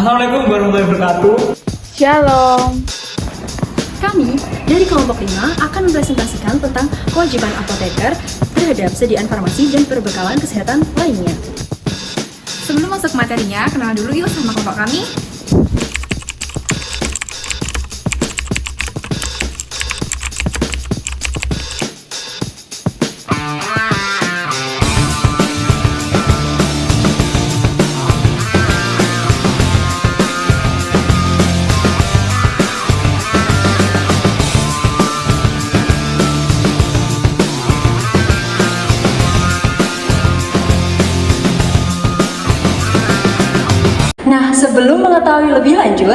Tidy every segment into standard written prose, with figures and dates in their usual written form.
Assalamualaikum warahmatullahi wabarakatuh. Shalom. Kami dari kelompok 5 akan mempresentasikan tentang kewajiban apoteker terhadap sediaan farmasi dan perbekalan kesehatan lainnya. Sebelum masuk materinya, kenal dulu yuk sama kelompok kami. Nah, sebelum mengetahui lebih lanjut,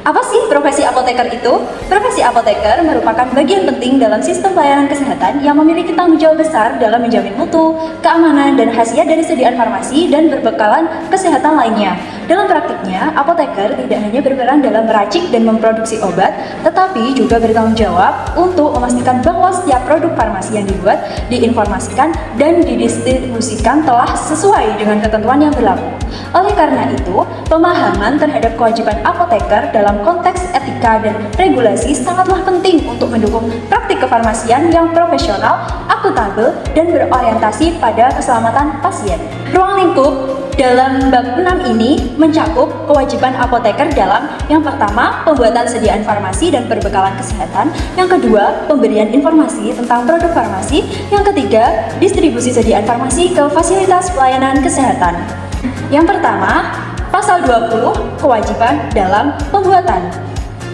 apa sih profesi apoteker itu? Profesi apoteker merupakan bagian penting dalam sistem pelayanan kesehatan yang memiliki tanggung jawab besar dalam menjamin mutu, keamanan, dan khasiat dari sediaan farmasi dan berbekalan kesehatan lainnya. Dalam praktiknya, apoteker tidak hanya berperan dalam meracik dan memproduksi obat, tetapi juga bertanggung jawab untuk memastikan bahwa setiap produk farmasi yang dibuat, diinformasikan, dan didistribusikan telah sesuai dengan ketentuan yang berlaku. Oleh karena itu, pemahaman terhadap kewajiban apoteker dalam konteks etika dan regulasi sangatlah penting untuk mendukung praktik kefarmasian yang profesional, akuntabel, dan berorientasi pada keselamatan pasien. Ruang lingkup dalam bab 6 ini mencakup kewajiban apoteker dalam yang pertama, pembuatan sediaan farmasi dan perbekalan kesehatan, yang kedua, pemberian informasi tentang produk farmasi, yang ketiga, distribusi sediaan farmasi ke fasilitas pelayanan kesehatan. Yang pertama, Pasal 20, kewajiban dalam pembuatan.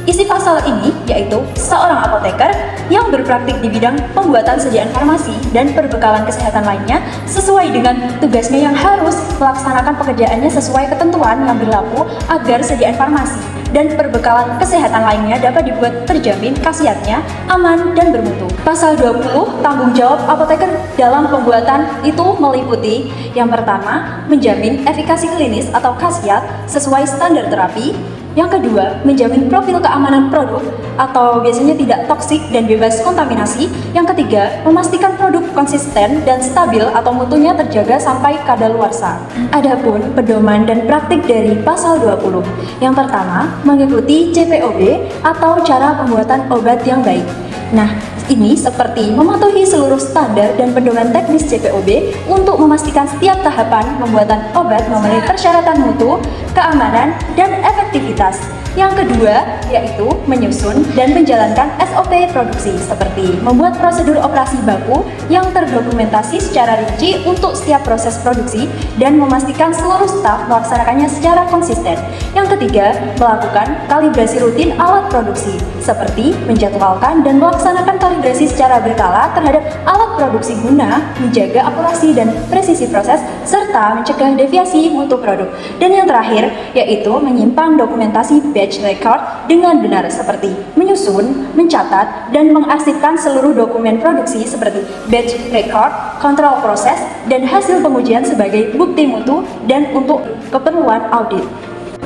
Isi pasal ini yaitu seorang apoteker yang berpraktik di bidang pembuatan sediaan farmasi dan perbekalan kesehatan lainnya sesuai dengan tugasnya yang harus melaksanakan pekerjaannya sesuai ketentuan yang berlaku agar sediaan farmasi dan perbekalan kesehatan lainnya dapat dibuat terjamin khasiatnya, aman, dan bermutu. Pasal 20, tanggung jawab apoteker dalam pembuatan itu meliputi yang pertama, menjamin efikasi klinis atau khasiat sesuai standar terapi. Yang kedua, menjamin profil keamanan produk atau biasanya tidak toksik dan bebas kontaminasi. Yang ketiga, memastikan produk konsisten dan stabil atau mutunya terjaga sampai kadaluarsa. Adapun pedoman dan praktik dari pasal 20. Yang pertama, mengikuti CPOB atau cara pembuatan obat yang baik. Nah, ini seperti mematuhi seluruh standar dan pedoman teknis CPOB untuk memastikan setiap tahapan pembuatan obat memenuhi persyaratan mutu, keamanan, dan efektivitas. Yang kedua, yaitu menyusun dan menjalankan SOP produksi seperti membuat prosedur operasi baku yang terdokumentasi secara rinci untuk setiap proses produksi dan memastikan seluruh staf melaksanakannya secara konsisten. Yang ketiga, melakukan kalibrasi rutin alat produksi seperti menjadwalkan dan melaksanakan kalibrasi secara berkala terhadap alat produksi guna menjaga akurasi dan presisi proses serta mencegah deviasi mutu produk. Dan yang terakhir, yaitu menyimpan dokumentasi batch record dengan benar seperti menyusun, mencatat, dan mengarsipkan seluruh dokumen produksi seperti batch record, kontrol proses, dan hasil pengujian sebagai bukti mutu dan untuk keperluan audit.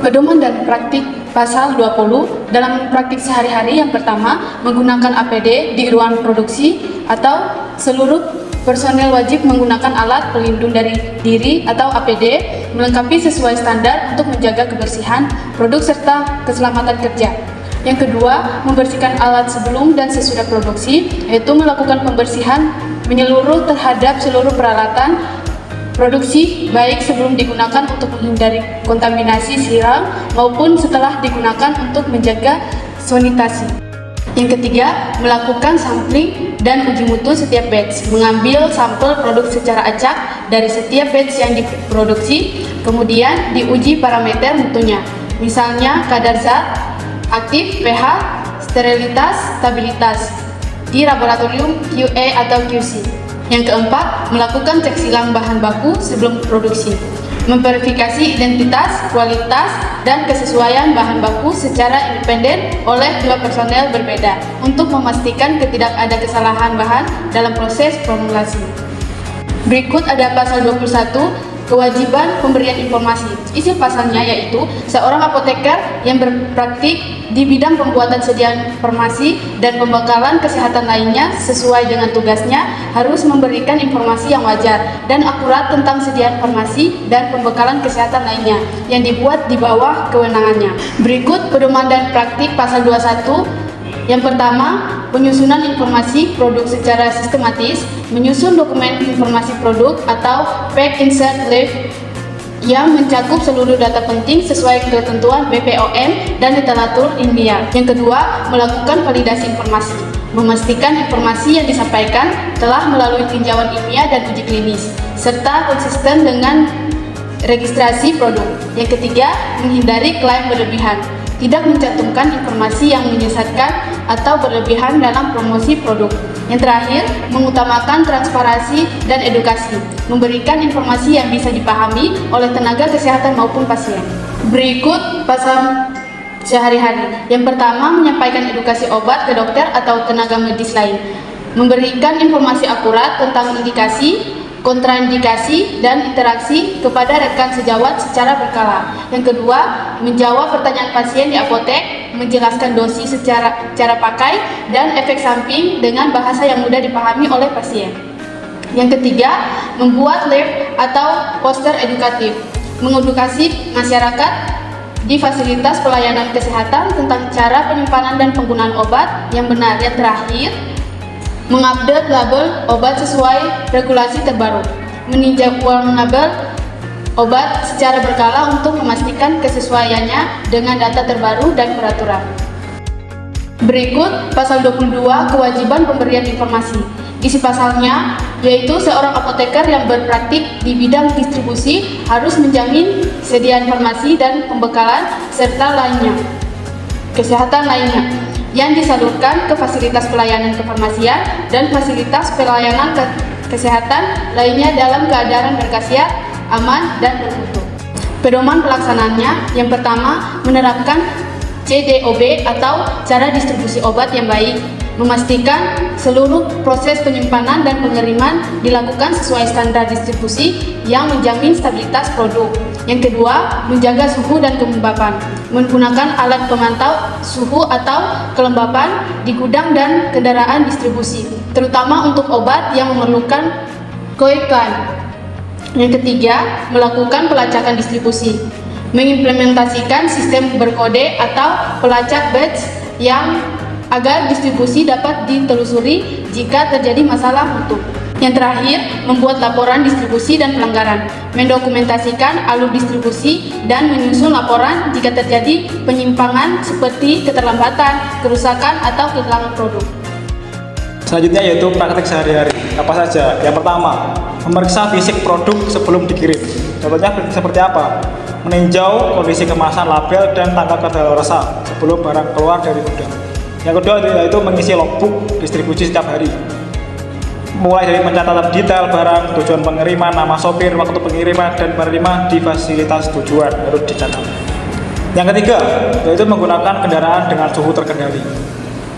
Pedoman dan praktik pasal 20 dalam praktik sehari-hari yang pertama, menggunakan APD di ruang produksi atau seluruh personel wajib menggunakan alat pelindung dari diri atau APD melengkapi sesuai standar untuk menjaga kebersihan produk serta keselamatan kerja. Yang kedua, membersihkan alat sebelum dan sesudah produksi, yaitu melakukan pembersihan menyeluruh terhadap seluruh peralatan produksi baik sebelum digunakan untuk menghindari kontaminasi siram maupun setelah digunakan untuk menjaga sanitasi. Yang ketiga, melakukan sampling dan uji mutu setiap batch, mengambil sampel produk secara acak dari setiap batch yang diproduksi, kemudian diuji parameter mutunya, misalnya kadar zat, aktif, pH, sterilitas, stabilitas, di laboratorium QA atau QC. Yang keempat, melakukan cek silang bahan baku sebelum produksi, memverifikasi identitas, kualitas, dan kesesuaian bahan baku secara independen oleh dua personel berbeda untuk memastikan tidak ada kesalahan bahan dalam proses formulasi. Berikut ada pasal 21, kewajiban pemberian informasi. Isi pasalnya yaitu seorang apoteker yang berpraktik di bidang pembuatan sediaan farmasi dan pembekalan kesehatan lainnya sesuai dengan tugasnya harus memberikan informasi yang wajar dan akurat tentang sediaan farmasi dan pembekalan kesehatan lainnya yang dibuat di bawah kewenangannya. Berikut pedoman dan praktik pasal 21. Yang pertama, penyusunan informasi produk secara sistematis, menyusun dokumen informasi produk atau pack insert leaf yang mencakup seluruh data penting sesuai ketentuan BPOM dan literatur ilmiah. Yang kedua, melakukan validasi informasi, memastikan informasi yang disampaikan telah melalui tinjauan ilmiah dan uji klinis, serta konsisten dengan registrasi produk. Yang ketiga, menghindari klaim berlebihan, tidak mencantumkan informasi yang menyesatkan atau berlebihan dalam promosi produk. Yang terakhir, mengutamakan transparansi dan edukasi, memberikan informasi yang bisa dipahami oleh tenaga kesehatan maupun pasien. Berikut pasal sehari-hari. Yang pertama, menyampaikan edukasi obat ke dokter atau tenaga medis lain, memberikan informasi akurat tentang indikasi, kontraindikasi, dan interaksi kepada rekan sejawat secara berkala. Yang kedua, menjawab pertanyaan pasien di apotek, menjelaskan dosis secara cara pakai dan efek samping dengan bahasa yang mudah dipahami oleh pasien. Yang ketiga, membuat leaf atau poster edukatif, mengedukasi masyarakat di fasilitas pelayanan kesehatan tentang cara penyimpanan dan penggunaan obat yang benar. Yang terakhir, mengupdate label obat sesuai regulasi terbaru, meninjau ulang label obat secara berkala untuk memastikan kesesuaiannya dengan data terbaru dan peraturan. Berikut pasal 22, kewajiban pemberian informasi. Isi pasalnya yaitu seorang apoteker yang berpraktik di bidang distribusi harus menjamin sediaan farmasi dan pembekalan serta lainnya, kesehatan lainnya yang disalurkan ke fasilitas pelayanan kefarmasian dan fasilitas pelayanan kesehatan lainnya dalam keadaan berkhasiat, aman, dan bermutu. Pedoman pelaksanaannya, yang pertama, menerapkan CDOB atau cara distribusi obat yang baik, memastikan seluruh proses penyimpanan dan pengiriman dilakukan sesuai standar distribusi yang menjamin stabilitas produk. Yang kedua, menjaga suhu dan kelembapan, menggunakan alat pemantau suhu atau kelembapan di gudang dan kendaraan distribusi, terutama untuk obat yang memerlukan keiklan. Yang ketiga, melakukan pelacakan distribusi, mengimplementasikan sistem berkode atau pelacak batch yang agar distribusi dapat ditelusuri jika terjadi masalah mutu. Yang terakhir, membuat laporan distribusi dan pelanggaran, mendokumentasikan alur distribusi dan menyusun laporan jika terjadi penyimpangan seperti keterlambatan, kerusakan, atau kehilangan produk. Selanjutnya yaitu praktik sehari-hari. Apa saja? Yang pertama, memeriksa fisik produk sebelum dikirim. Contohnya seperti apa? Meninjau kondisi kemasan, label, dan tanggal kadaluarsa sebelum barang keluar dari gudang. Yang kedua yaitu mengisi logbook distribusi setiap hari, mulai dari pencatatan detail barang, tujuan pengiriman, nama sopir, waktu pengiriman, dan penerima di fasilitas tujuan harus dicatat. Yang ketiga yaitu menggunakan kendaraan dengan suhu terkendali.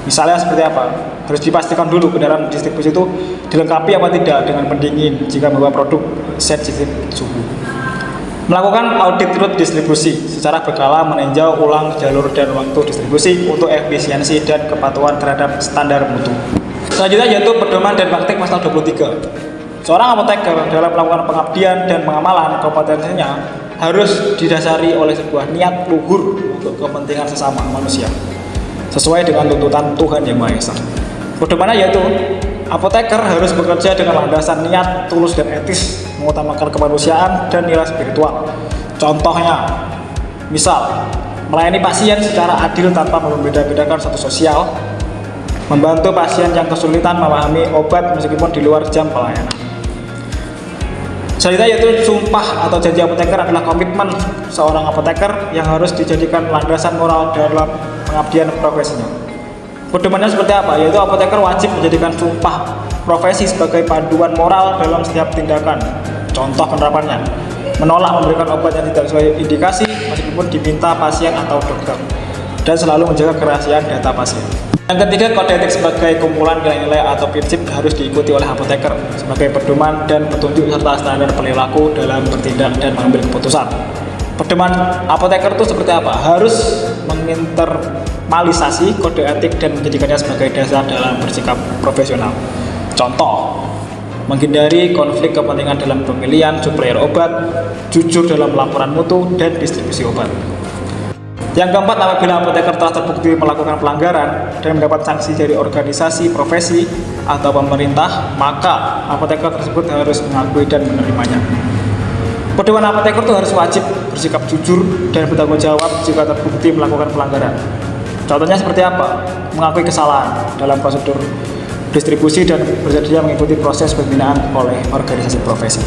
Misalnya seperti apa? Harus dipastikan dulu kendaraan distribusi itu dilengkapi apa tidak dengan pendingin jika membawa produk sensitif suhu. Melakukan audit rute distribusi secara berkala, meninjau ulang jalur dan waktu distribusi untuk efisiensi dan kepatuhan terhadap standar mutu. Selanjutnya yaitu pedoman dan praktik pasal 23. Seorang apoteker dalam melakukan pengabdian dan pengamalan kompetensinya harus didasari oleh sebuah niat luhur untuk kepentingan sesama manusia, sesuai dengan tuntutan Tuhan Yang Maha Esa. Pedomannya yaitu apoteker harus bekerja dengan landasan niat tulus dan etis, mengutamakan kemanusiaan dan nilai spiritual. Contohnya, misal melayani pasien secara adil tanpa membeda-bedakan satu sosial, membantu pasien yang kesulitan memahami obat meskipun di luar jam pelayanan. Selanjutnya yaitu sumpah atau janji apoteker adalah komitmen seorang apoteker yang harus dijadikan landasan moral dalam pengabdian profesinya. Pedomannya seperti apa? Yaitu apoteker wajib menjadikan sumpah profesi sebagai panduan moral dalam setiap tindakan. Contoh penerapannya, menolak memberikan obat yang tidak sesuai indikasi meskipun diminta pasien atau dokter, dan selalu menjaga kerahasiaan data pasien. Yang ketiga, kode etik sebagai kumpulan nilai-nilai atau prinsip harus diikuti oleh apoteker sebagai pedoman dan petunjuk serta standar perilaku dalam bertindak dan mengambil keputusan. Pedoman apoteker itu seperti apa? Harus menginternalisasi kode etik dan menjadikannya sebagai dasar dalam bersikap profesional. Contoh, menghindari konflik kepentingan dalam pemilihan supplier obat, jujur dalam laporan mutu, dan distribusi obat. Yang keempat, apabila apoteker telah terbukti melakukan pelanggaran dan mendapat sanksi dari organisasi, profesi, atau pemerintah, maka apoteker tersebut harus mengakui dan menerimanya. Pedoman apoteker itu harus wajib bersikap jujur dan bertanggung jawab jika terbukti melakukan pelanggaran. Contohnya seperti apa? Mengakui kesalahan dalam prosedur distribusi dan bersedia mengikuti proses pembinaan oleh organisasi profesi.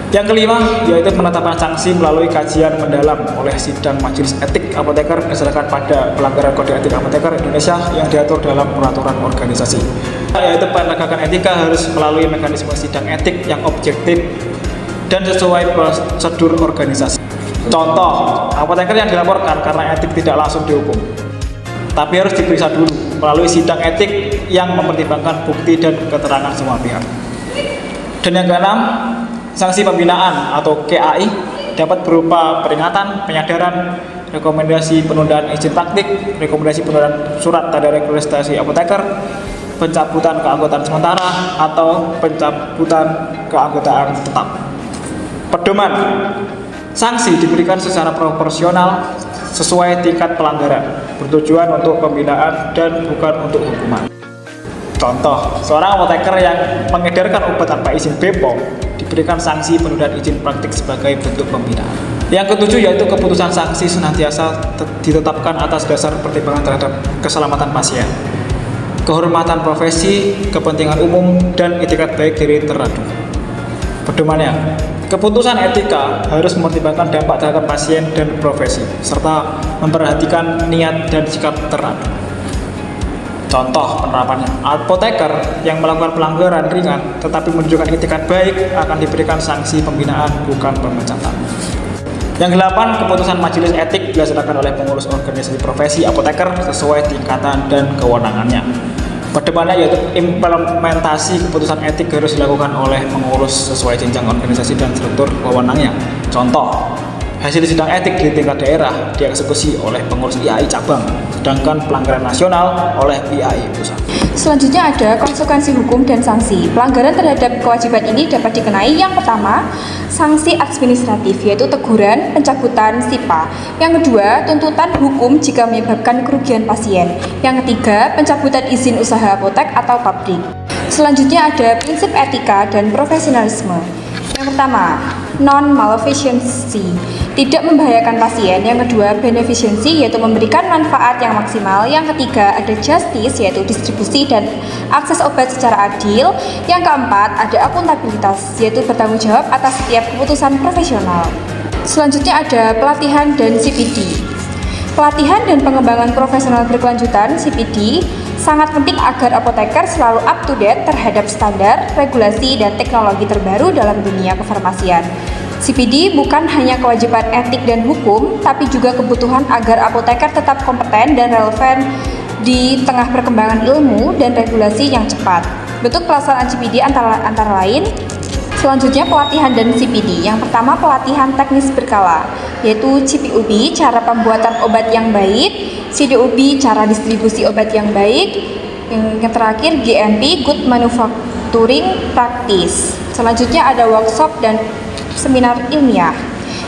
Yang kelima, yaitu penetapan sanksi melalui kajian mendalam oleh sidang majelis etik apoteker berdasarkan pada pelanggaran kode etik apoteker Indonesia yang diatur dalam peraturan organisasi. Yaitu penegakan etika harus melalui mekanisme sidang etik yang objektif dan sesuai prosedur organisasi. Contoh, apoteker yang dilaporkan karena etik tidak langsung dihukum, tapi harus diperiksa dulu melalui sidang etik yang mempertimbangkan bukti dan keterangan semua pihak. Dan yang keenam, sanksi pembinaan atau KAI dapat berupa peringatan, penyadaran, rekomendasi penundaan izin praktik, rekomendasi penundaan surat tanda registrasi apoteker, pencabutan keanggotaan sementara, atau pencabutan keanggotaan tetap. Pedoman, sanksi diberikan secara proporsional sesuai tingkat pelanggaran, bertujuan untuk pembinaan dan bukan untuk hukuman. Contoh, seorang apoteker yang mengedarkan obat tanpa izin BPOM diberikan sanksi penundaan izin praktik sebagai bentuk pembinaan. Yang ketujuh, yaitu keputusan sanksi senantiasa ditetapkan atas dasar pertimbangan terhadap keselamatan pasien, kehormatan profesi, kepentingan umum, dan etikat baik diri teradu. Pedomannya, keputusan etika harus mempertimbangkan dampak terhadap pasien dan profesi, serta memperhatikan niat dan sikap teradu. Contoh penerapannya, apoteker yang melakukan pelanggaran ringan tetapi menunjukkan etikat baik akan diberikan sanksi pembinaan, bukan pemecatan. Yang delapan, keputusan majelis etik dilaksanakan oleh pengurus organisasi profesi apoteker sesuai tingkatan dan kewenangannya. Pedomannya yaitu implementasi keputusan etik harus dilakukan oleh pengurus sesuai jenjang organisasi dan struktur wewenangnya. Contoh, hasil sidang etik di tingkat daerah dieksekusi oleh pengurus IAI cabang, sedangkan pelanggaran nasional oleh IAI pusat. Selanjutnya ada konsekuensi hukum dan sanksi. Pelanggaran terhadap kewajiban ini dapat dikenai yang pertama, sanksi administratif yaitu teguran, pencabutan SIPA. Yang kedua, tuntutan hukum jika menyebabkan kerugian pasien. Yang ketiga, pencabutan izin usaha apotek atau pabrik. Selanjutnya ada prinsip etika dan profesionalisme. Yang pertama, non-maleficiency, tidak membahayakan pasien. Yang kedua, beneficiency, yaitu memberikan manfaat yang maksimal. Yang ketiga, ada justice, yaitu distribusi dan akses obat secara adil. Yang keempat, ada akuntabilitas, yaitu bertanggung jawab atas setiap keputusan profesional. Selanjutnya ada pelatihan dan CPD. Pelatihan dan pengembangan profesional berkelanjutan CPD sangat penting agar apoteker selalu up to date terhadap standar, regulasi, dan teknologi terbaru dalam dunia kefarmasian. CPD bukan hanya kewajiban etik dan hukum, tapi juga kebutuhan agar apoteker tetap kompeten dan relevan di tengah perkembangan ilmu dan regulasi yang cepat. Bentuk pelaksanaan CPD antara lain, selanjutnya pelatihan dan CPD. Yang pertama, pelatihan teknis berkala, yaitu CPUB, cara pembuatan obat yang baik, CDUB, cara distribusi obat yang baik, yang terakhir GMP, Good Manufacturing Practice. Selanjutnya ada workshop dan seminar ilmiah.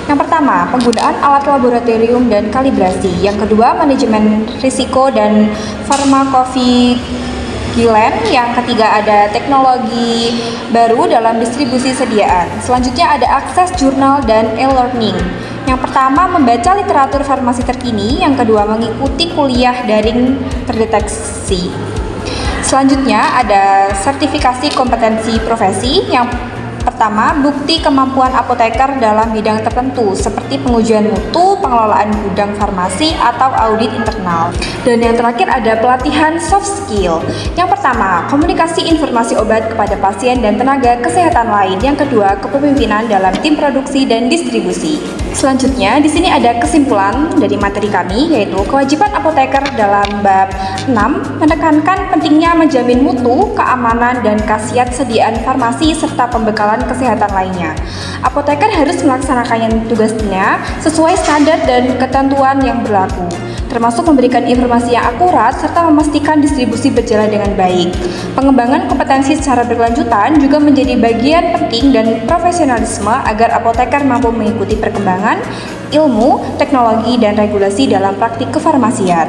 Yang pertama, penggunaan alat laboratorium dan kalibrasi. Yang kedua, manajemen risiko dan farmakovigilan. Yang ketiga, ada teknologi baru dalam distribusi sediaan. Selanjutnya ada akses jurnal dan e-learning. Yang pertama, membaca literatur farmasi terkini. Yang kedua, mengikuti kuliah daring terdeteksi. Selanjutnya ada sertifikasi kompetensi profesi. Yang pertama, bukti kemampuan apoteker dalam bidang tertentu seperti pengujian mutu, pengelolaan gudang farmasi, atau audit internal. Dan yang terakhir ada pelatihan soft skill. Yang pertama, komunikasi informasi obat kepada pasien dan tenaga kesehatan lain. Yang kedua, kepemimpinan dalam tim produksi dan distribusi. Selanjutnya, di sini ada kesimpulan dari materi kami, yaitu kewajiban apoteker dalam bab 6 menekankan pentingnya menjamin mutu, keamanan, dan khasiat sediaan farmasi serta pembekalan kesehatan lainnya. Apoteker harus melaksanakan tugasnya sesuai standar dan ketentuan yang berlaku, termasuk memberikan informasi yang akurat serta memastikan distribusi berjalan dengan baik. Pengembangan kompetensi secara berkelanjutan juga menjadi bagian penting dan profesionalisme agar apoteker mampu mengikuti perkembangan ilmu, teknologi, dan regulasi dalam praktik kefarmasian.